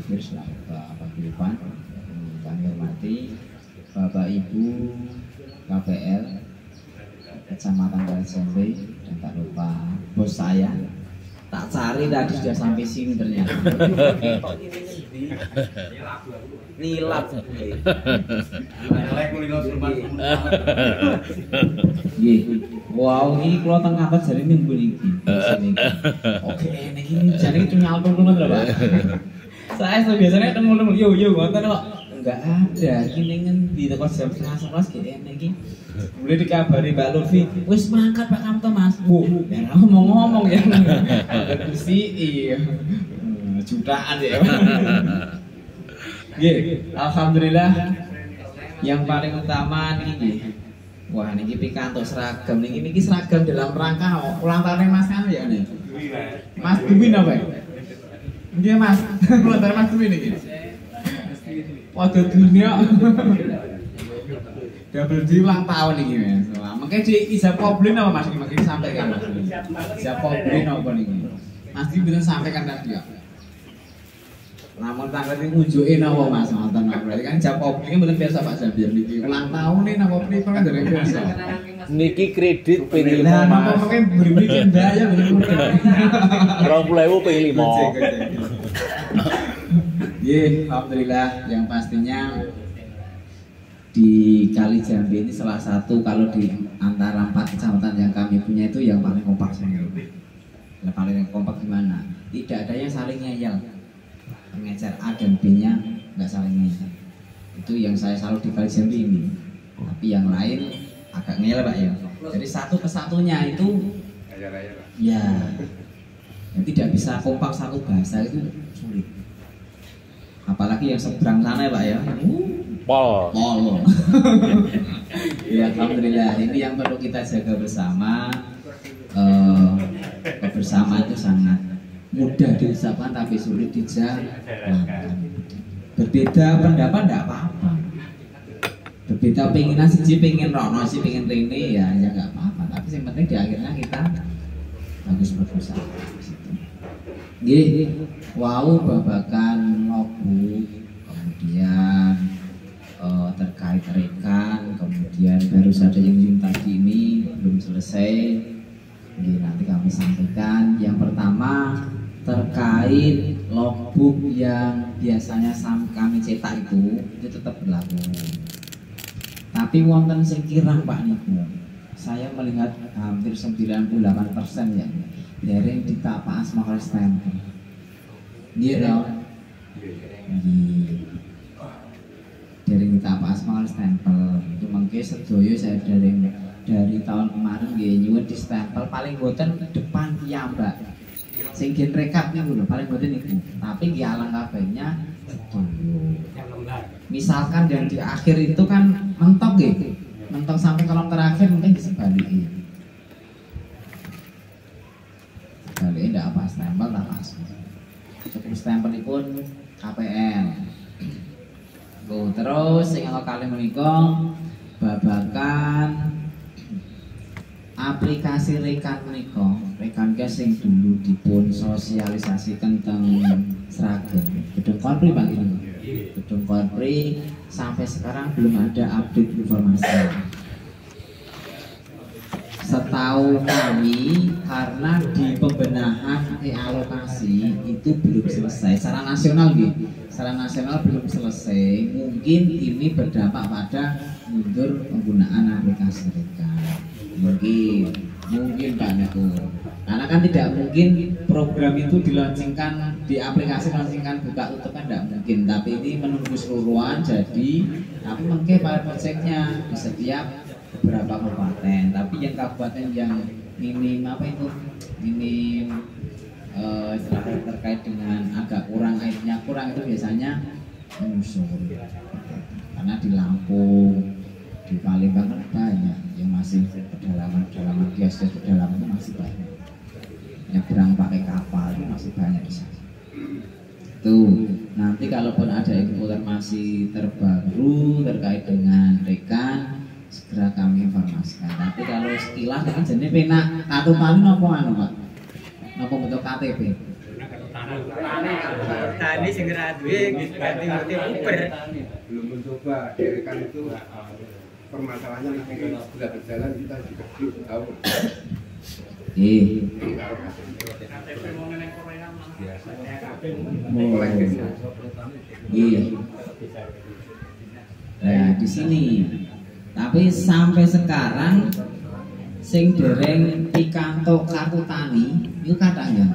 First lah Pak Paguyuban, kami hormati Bapak Ibu KPL Kecamatan Kalisombe, dan tak lupa bos saya. Tak cari tadi sudah sampai sini ternyata. Nilap. Wow, ini kalau tengah apa jadi minggu ini. Oke, ini jadi itu nyalpung lho, Pak. Saya biasanya temu-temu yo ngoten kok. Enggak ada, kini ngendi teko jam 11 kene iki. Mulai dikabari Mbak Lutfi, wis mangkat Pak Kamto Mas. Ya ngomong-ngomong ya. Ada kursi iya. Jutaan ya. Nggih, alhamdulillah yang paling utama niki. Wah, niki pikantuk seragam niki seragam dalam rangka ulang tahun Mas kan ya nih. Mas Dwi napa? Nggih Mas, ulang tahun Mas Dwi niki. Waduh dunia. Double D ulang tahun niki Mas. Makanya di Ijab Poblin apa Mas iki sampaikan Mas. Ijab Poblin apa niki? Mas Dwi bener sampaikan tadi ya. Namun tanggal ini nunjukin apa Mas nonton berarti kan Ijab Poblin bener biasa Pak Jabir niki. Ulang tahun nih napa pripun kan dari biasa. Niki kredit ping 5 Mas. Mas. Makanya berbikin daya bener-bener. 20.000 ping 5. Alhamdulillah yang pastinya di Kali Jambi ini salah satu kalau di antara 4 kecamatan yang kami punya itu yang paling kompak sebenarnya. Yang paling kompak gimana? Tidak ada yang saling ngeyel. Pengecer A dan B-nya nggak saling ngeyel. Itu yang saya selalu di Kali Jambi ini. Tapi yang lain agak ngeyel Pak ya. Jadi satu kesatunya itu ya yang tidak bisa kompak satu bahasa itu sulit. Apalagi yang seberang sana ya Pak ya. Pol. Ya alhamdulillah ini yang perlu kita jaga bersama. Kebersamaan itu sangat mudah diucapkan tapi sulit dijalankan. Berbeda pendapat tidak apa-apa. Berbeda penginan siji pengen rono si pengen rene ya nggak apa-apa. Tapi yang penting di akhirnya kita bagus berusaha. Nggih, wow babakan lobu, kemudian terkait rekan, kemudian baru saja yang Zoom tadi ini belum selesai. Nggih, nanti kami sampaikan. Yang pertama terkait logbook yang biasanya kami cetak itu tetap berlaku. Tapi wonten sing kirang Pak niku. Saya melihat hampir 98% ya. Dereng ditapa asma kali stempel. Nggih to? Nggih. Dereng ditapa asma kali stempel. Itu mengke sedaya saya dari tahun kemarin nggih nyuwun di stempel paling boten depan piyambak. Sing gen rekap niku lho paling boten niku. Tapi nggih alangkah baiknya sedaya. Misalkan yang di akhir itu kan mentok nggih. Mentok sampai kolom terakhir mungkin disebalikin. Kali tidak apa stempel tak pas. Cukup stempel pun KPL. Terus yang kali menikah babakan aplikasi rekan menikah. Rekan sing dulu dipun sosialisasikan tentang seragam. Gedung Korpri Pak ini. Gedung Korpri sampai sekarang belum ada update informasi. Setahu kami karena di pembenahan realokasi itu belum selesai secara nasional gitu. Secara nasional belum selesai. Mungkin ini berdampak pada mundur penggunaan aplikasi rekan. Mungkin Pak Niko. Karena kan tidak mungkin program itu dilaunchingkan di aplikasi launchingkan buka tutup kan tidak mungkin. Tapi ini menunggu seluruhan jadi tapi mungkin pada proyeknya di setiap beberapa kabupaten, tapi yang kabupaten yang minim apa itu minim terkait dengan agak kurang airnya kurang itu biasanya menyusul karena di Lampung di Palembang kan banyak yang masih pedalaman kios pedalaman itu masih banyak nyebrang pakai kapal itu masih banyak di sana. Tuh nanti kalaupun ada informasi terbaru terkait dengan rekan segera kami informasikan. Tapi kalau sekilas kan jenis penak kartu tani nopo anu Pak? Nopo bentuk KTP? Tani sing ora duwe ganti mati Uber. Belum mencoba, kan itu permasalahannya nanti kalau sudah berjalan kita juga belum tahu. Iya. Nah, di sini. Tapi sampai sekarang sing dereng pikantuk kartu tani itu kadang ya.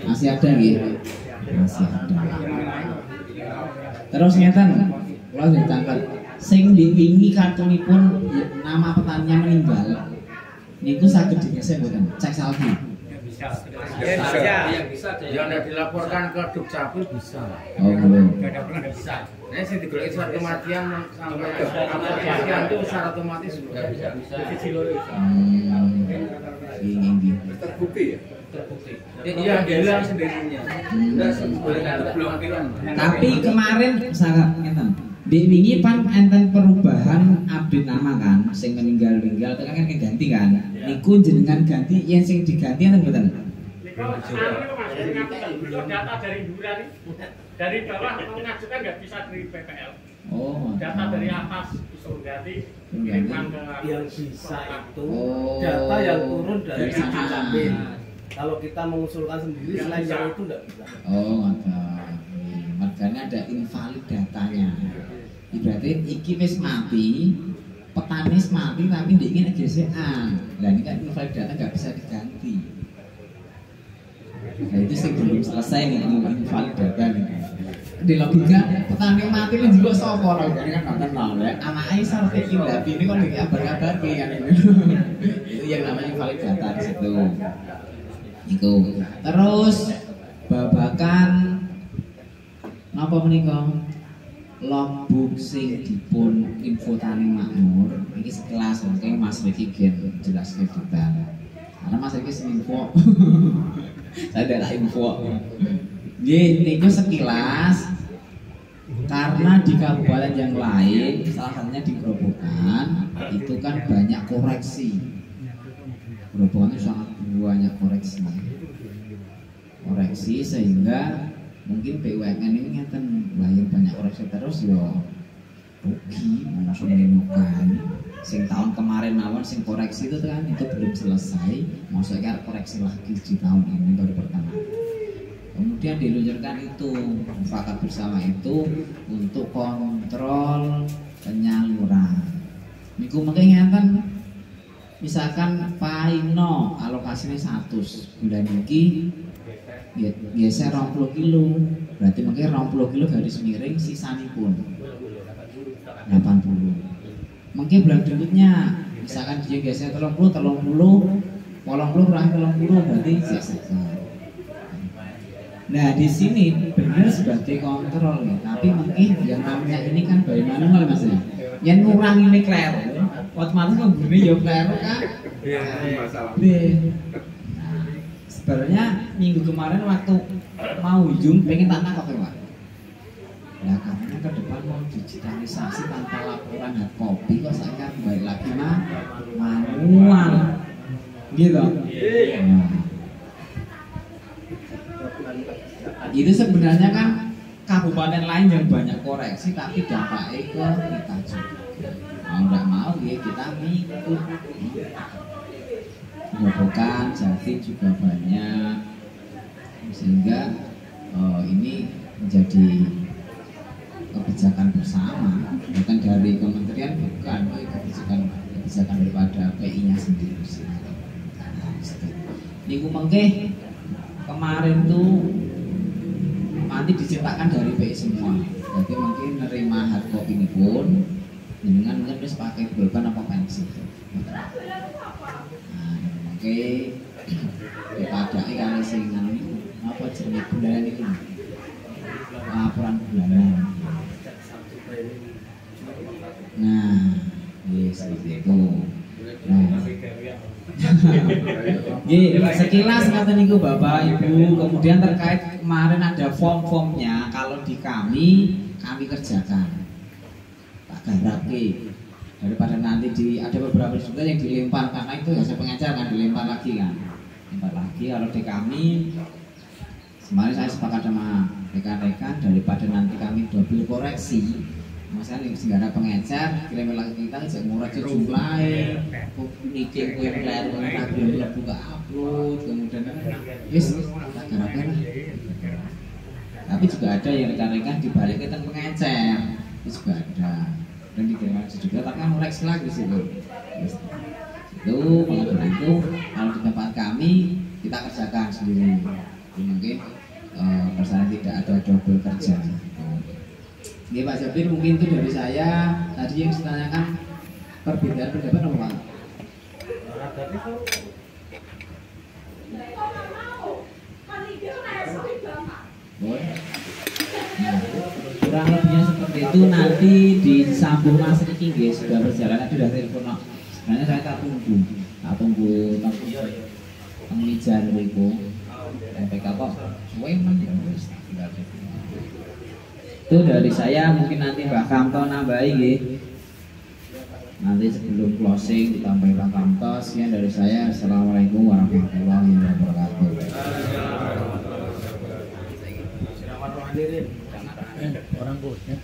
Masih ada gitu. Masih ada. Terus ngeten, kalau dicatat sing diwingi kartunipun nama petaninya meninggal. Niku saged digesek mboten? Cek saldi. Bisa. Yang tidak dilaporkan ke Dukcapil bisa. Oh, belum. Bisa. Nah, sing digoleki surat kematian sampai kematian itu secara otomatis sudah bisa. Ini. Terbukti ya? Iya, dia bilang sendirinya. Belum bilang. Tapi kemarin sangat ngeten. Di wingi pan enten perubahan update nama kan, sing meninggal-meninggal kan ganti kan. Niku jenengan ganti, yang sing diganti enten mboten? Data dari Duran dari bawah mengajukan nggak bisa dari PPL. Oh, Data dari atas disuruh ganti, kirimkan ke yang bisa itu Oh. data yang turun dari Dari sana. Dukcapil. Kalau kita mengusulkan sendiri selain yang itu enggak bisa. Oh, ada. Makanya ada invalid datanya. Ibaratnya iki wis mati, petani wis mati tapi ndek iki gesekan. Lah ini kan invalid data nggak bisa diganti. Nah itu sih belum selesai nih invalid data nih. Di logika petani yang mati kan juga sapa lho, ini kan nggak kenal ya. Anaknya sampai ini ini kan lagi kabar-kabar kan ini. Itu yang namanya invalid data di situ. Itu. Terus babakan napa menika? Logbook sing dipun info tani makmur ini sekelas mungkin Mas Riki gen jelas detail karena Mas Riki sing info saya ada info niku sekilas karena di kabupaten yang lain salah satunya di Grobogan itu kan banyak koreksi. Grobogan itu sangat banyak koreksi sehingga mungkin BUMN ini ngeten bayar banyak koreksi terus yo rugi langsung menyukai sing tahun kemarin mawon sing koreksi itu kan itu belum selesai maksudnya koreksi lagi di tahun ini baru pertama kemudian diluncurkan itu mufakat bersama itu untuk kontrol penyaluran niku mungkin ngeten misalkan paino alokasinya 100 bulan ini biasa 20 kilo berarti mungkin 20 kilo garis miring sisanya pun 80 mungkin bulan berikutnya misalkan dia biasanya 30 kurang 30 berarti sisa. Nah di sini benar sebagai kontrol ya tapi mungkin yang namanya ini kan bayi manual mas ya yang ngurangi ini kleru otomatis ngebunyi ya kleru kan sebenarnya minggu kemarin waktu mau ujung pengen tak nangkap ya Pak. Nah karena ke depan mau digitalisasi tanpa laporan hard copy kok saya kembali lagi manual gitu. Nah, itu sebenarnya kan kabupaten lain yang banyak koreksi tapi dampaknya ke kita juga. Mau nggak mau ya kita ngikut. Grobogan, Jatim juga banyak sehingga ini menjadi kebijakan bersama bukan dari kementerian bukan kebijakan daripada PI-nya sendiri. Niku mengke kemarin tuh nanti diciptakan dari PI semua jadi mungkin nerima hard copy ini pun dengan mungkin terus pakai pulpen apa pensil. Oke, dipadai kali sing apa jenenge bulanan itu laporan bulanan. Nah, seperti itu. Nah, sekilas kata niku Bapak Ibu. Kemudian terkait kemarin ada form-formnya. Kalau di kami kerjakan. Tak garapke. Daripada nanti ada beberapa juga yang dilempar karena itu hasil pengecar kan dilempar lagi kan. Tempat lagi kalau di kami kemarin saya sepakat sama rekan-rekan daripada nanti kami double koreksi. Misalnya nggak ada pengecer, kirim lagi kita aja ngurangi jumlahnya, niki kue player belum buka upload, kemudian gara-gara. Tapi juga ada yang rekan-rekan dibalik kita pengecer, itu juga ada. Dan dikirim juga, tapi kan ngoreksi lagi sih bu. Itu kalau dari itu, kalau di tempat kami kita kerjakan sendiri, mungkin persana tidak ada double kerja. Oke Pak Jabir, mungkin itu dari saya. Tadi yang ditanyakan perbedaan pendapat apa Pak? Kurang lebihnya seperti itu. Nanti disambung Mas Riki guys, sudah berjalan, sudah telepon. Sebenarnya saya tak tunggu pengijar itu. MPK kok wemen itu dari saya. Mungkin nanti Mbak Kamto nambahin ya. Nanti sebelum closing ditambahin Pak Kamto. Sekian dari saya. Assalamualaikum warahmatullahi wabarakatuh. Orang bosnya.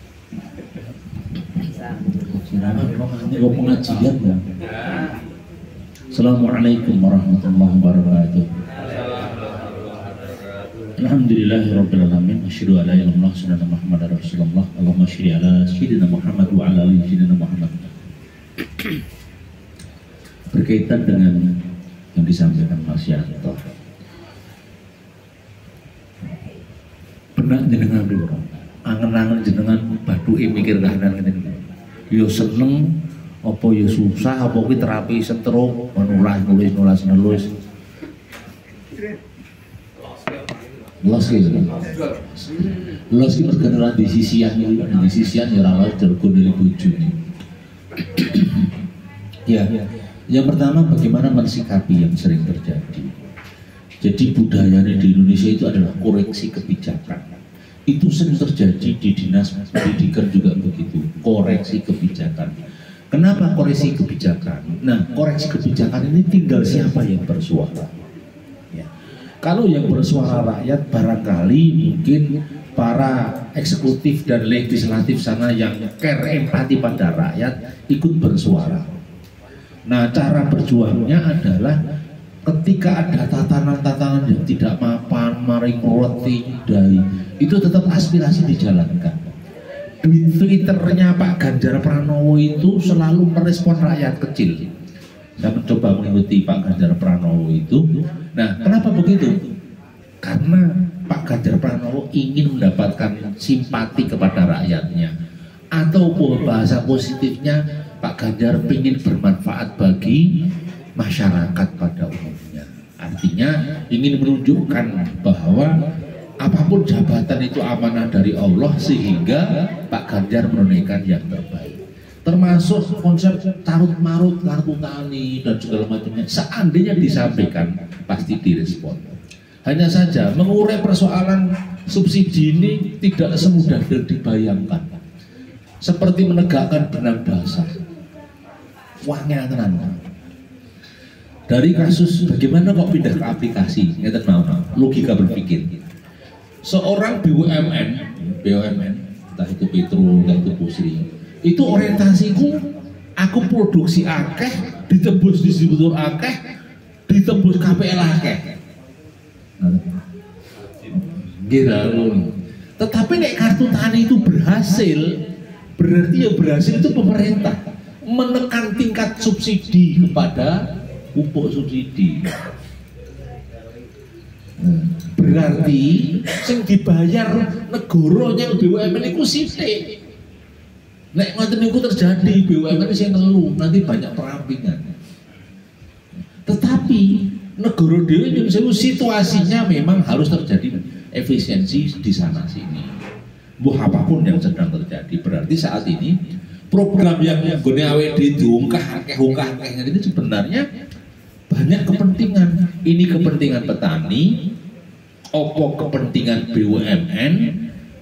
Ini pengajian ya. Assalamualaikum warahmatullahi wabarakatuh. Alhamdulillahirabbil alamin. Asyhadu an la ilaha illallah wa anna Muhammadar Rasulullah. Allahumma shalli ala sayyidina Muhammad wa ala ali sayyidina Muhammad. Berkaitan dengan yang disampaikan Mas Yanto. Benak jenengan lho. Angen-angen jenengan baduke mikir kahanan ngene. Ya seneng apa ya susah apa kuwi terapi stroke nulis Los ki perkara di sisian ya ora tergo dari bojone. Ya, yang pertama bagaimana mensikapi yang sering terjadi. Jadi budayanya di Indonesia itu adalah koreksi kebijakan. Itu sering terjadi di dinas pendidikan juga begitu, koreksi kebijakan. Kenapa koreksi kebijakan? Nah, koreksi kebijakan ini tinggal siapa yang bersuara. Kalau yang bersuara rakyat barangkali mungkin para eksekutif dan legislatif sana yang care empati pada rakyat ikut bersuara. Nah, cara berjuangnya adalah ketika ada tatanan-tatanan yang tidak mapan, maring roti, dai, itu tetap aspirasi dijalankan. Di Twitternya Pak Ganjar Pranowo itu selalu merespon rakyat kecil. Saya mencoba mengikuti Pak Ganjar Pranowo itu. Nah, kenapa begitu? Karena Pak Ganjar Pranowo ingin mendapatkan simpati kepada rakyatnya. Atau bahasa positifnya, Pak Ganjar ingin bermanfaat bagi masyarakat pada umumnya. Artinya ingin menunjukkan bahwa apapun jabatan itu amanah dari Allah, sehingga Pak Ganjar menunaikan yang terbaik. Termasuk konsep carut marut kartu tani dan segala macamnya, seandainya disampaikan pasti direspon. Hanya saja mengurai persoalan subsidi ini tidak semudah yang dibayangkan. Seperti menegakkan benang basah, wangnya tenan. Dari kasus bagaimana kok pindah ke aplikasi, ngerti mau logika berpikir. Seorang BUMN, entah itu Petro, entah itu Pusri, itu orientasiku, aku produksi akeh, ditebus distributor akeh, ditebus KPL akeh. Gitu. Tetapi nek kartu tani itu berhasil, berarti yang berhasil itu pemerintah menekan tingkat subsidi kepada pupuk subsidi. Berarti sing dibayar negaranya BUMN itu sithik. Nek ngoten niku terjadi BUMN sing ngelu, nanti banyak perampingan. Tetapi negara dhewe situasinya memang harus terjadi efisiensi di sana sini. Apapun yang sedang terjadi, berarti saat ini program yang nggone awake diungkah ini sebenarnya banyak kepentingan. Ini kepentingan petani, opo kepentingan BUMN,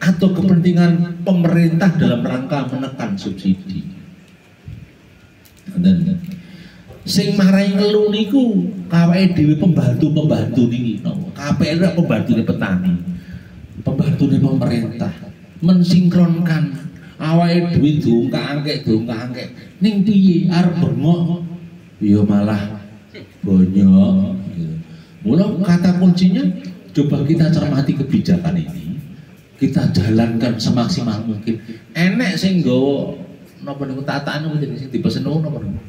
atau kepentingan pemerintah dalam rangka menekan subsidi. Dan Sing marai ngelu niku awake dhewe pembantu niki no. KPL ora pembantune petani. Pembantune pemerintah mensinkronkan awake dhewe dongkak-angkek. Ning piye arep bengok ya malah bonyok. Mula kata kuncinya coba kita cermati kebijakan ini. Kita jalankan semaksimal mungkin. Enek sing nggawa napa niku tataan niku sing dipesen napa niku?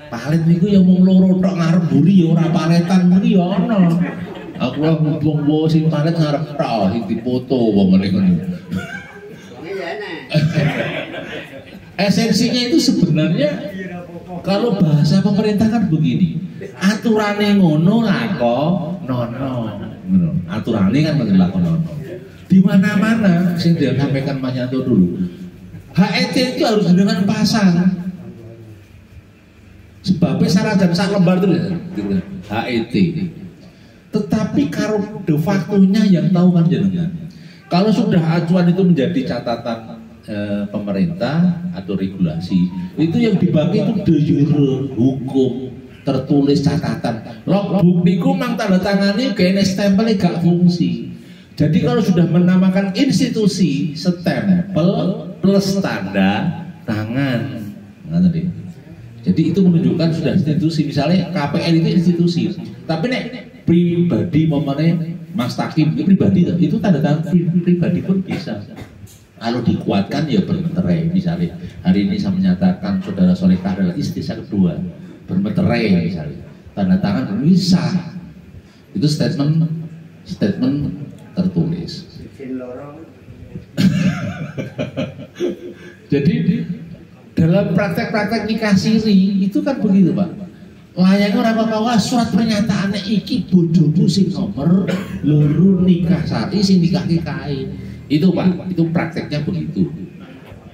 Palet niku ya mung loro tok ngarep mburi ya ora paletan mriki ya ana. Aku lho mumpung wo sing palet ngarep tok sing dipoto wong ngene niku. Esensinya itu sebenarnya kalau bahasa pemerintah kan begini. Aturane ngono lakonono. Aturane kan mesti lakonono. Di mana-mana sing disampaikan Mas Yanto dulu. HET itu harus dengan pasang. Sebabnya syarat dan sak lembar itu HET. Tetapi karo de facto-nya yang tahu kan jenengan. Kalau sudah acuan itu menjadi catatan pemerintah atau regulasi, itu yang dipakai itu de jure hukum tertulis catatan. Logbook niku mang tanda tangane kene stempelnya gak fungsi. Jadi kalau sudah menamakan institusi, stempel plus tanda tangan. Nah, tadi. Jadi itu menunjukkan sudah institusi. Misalnya KPL itu institusi. Tapi nek pribadi momennya Mas Takim itu pribadi, itu tanda tangan pribadi pun bisa. Kalau dikuatkan ya bermeterai. Misalnya hari ini saya menyatakan saudara Solekah adalah istri saya kedua, bermeterai misalnya. Tanda tangan bisa. Itu statement tertulis. Jadi dalam praktek-praktek nikah siri itu kan begitu Pak. Layangnya orang bawa surat pernyataannya iki bojomu sing nomor loro nikah sari sing nikah kain. Itu Pak, itu prakteknya begitu.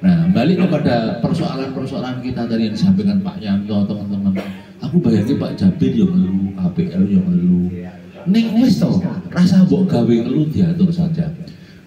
Nah, balik kepada persoalan-persoalan kita tadi yang disampaikan Pak Yanto teman-teman. Aku bayangin Pak Jabir yang ngeluh, KPL yang ngeluh. Ning wis to, rasa mbok gawe ngelu diatur saja.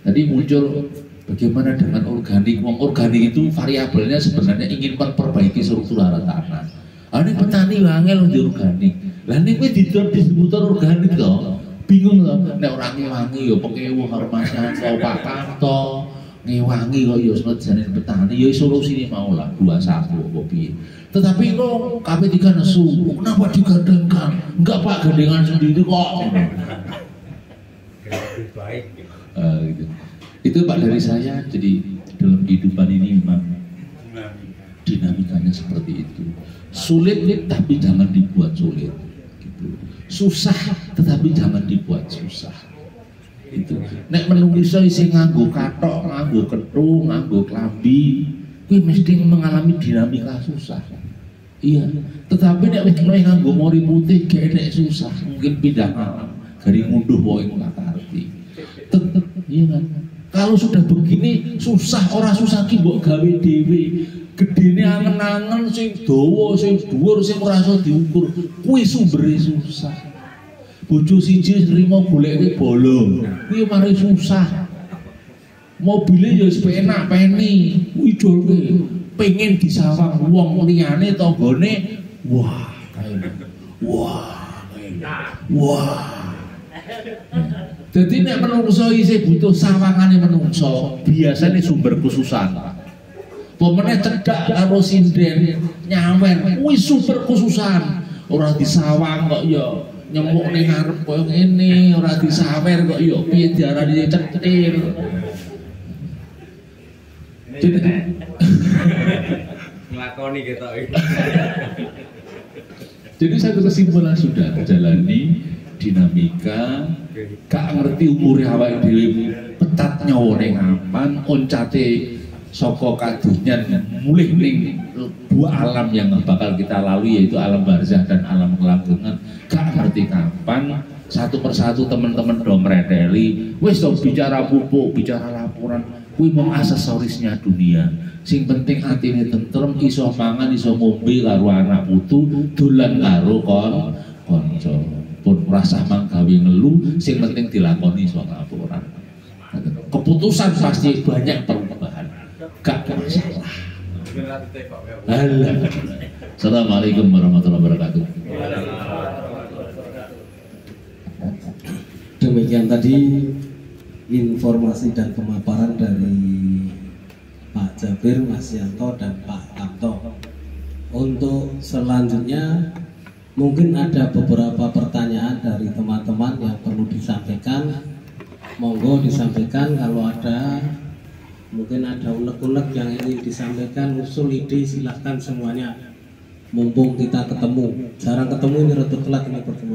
Tadi muncul bagaimana dengan organik. Organik itu variabelnya sebenarnya ingin memperbaiki struktural tanah. Ini petani wangel di organik. Lah ning kowe distributor organik to. Bingung to. Nek ora ngewangi ya pekewu karo Mas Yanto, Pak Kanto. Ngewangi kok ya senejane petani ya solusine mau lah 21 kok piye. Tetapi kok KP3 nesu, kenapa digandengkan? Enggak Pak, gandengan sendiri kok. Gitu. Itu Pak dari saya. Jadi dalam kehidupan ini memang dinamikanya seperti itu. Sulit tapi jangan dibuat sulit. Gitu. Susah tetapi jangan dibuat susah. Itu. Nek menungso isi nganggo kathok, nganggo kethu, nganggo klambi, kuwi mesti mengalami dinamika susah. Iya, tetapi nek wis mulai nganggo mori putih gek nek susah, mungkin pindah malam, gari ngunduh wae ora ngerti. Iya kan? Kalau sudah begini susah, ora susah ki mbok gawe dhewe. Gedene angen-angen sing dawa, sing dhuwur, sing ora iso diukur, kuwi sumbere susah. Bojo siji nrimo goleke bolong, kuwi mari susah. Mobile ya wis penak peni, kuwi jolke pengen disawang wong liyane tanggane, wah kae. Wah. Jadi nek menungso isih butuh sawangane menungso, biasanya sumber khususan. Pemene cedak karo sinden nyawer, kuwi sumber khususan. Ora disawang kok ya nyemuk ning ngarep koyo ngene, ora disawer kok ya piye diarani cetil. Jadi nglakoni ketok iki. Jadi satu kesimpulan sudah jalani dinamika, gak ngerti umurnya awake dhewe petat nyawane ngapan, oncate saka kadunyan mulih ning dua alam yang bakal kita lalui yaitu alam barzah dan alam kelanggengan. Gak ngerti kapan satu persatu teman-teman do mreteli wis to bicara pupuk, bicara laporan, kuwi mung aksesorisnya dunia. Sing penting atine tentrem, iso mangan, iso ngombe karo anak putu, dolan karo kanca. Pun rasa manggawe ngelu, sing penting dilakoni iso laporan. Keputusan pasti banyak perubahan. Gak masalah. Alah. Assalamualaikum warahmatullahi wabarakatuh. Demikian tadi informasi dan pemaparan dari Pak Jabir, Mas Yanto, dan Pak Tamto. Untuk selanjutnya mungkin ada beberapa pertanyaan dari teman-teman yang perlu disampaikan. Monggo disampaikan kalau ada, mungkin ada unek-unek yang ingin disampaikan, usul ide, silahkan semuanya. Mumpung kita ketemu, jarang ketemu ini rada telat ini pertemuan.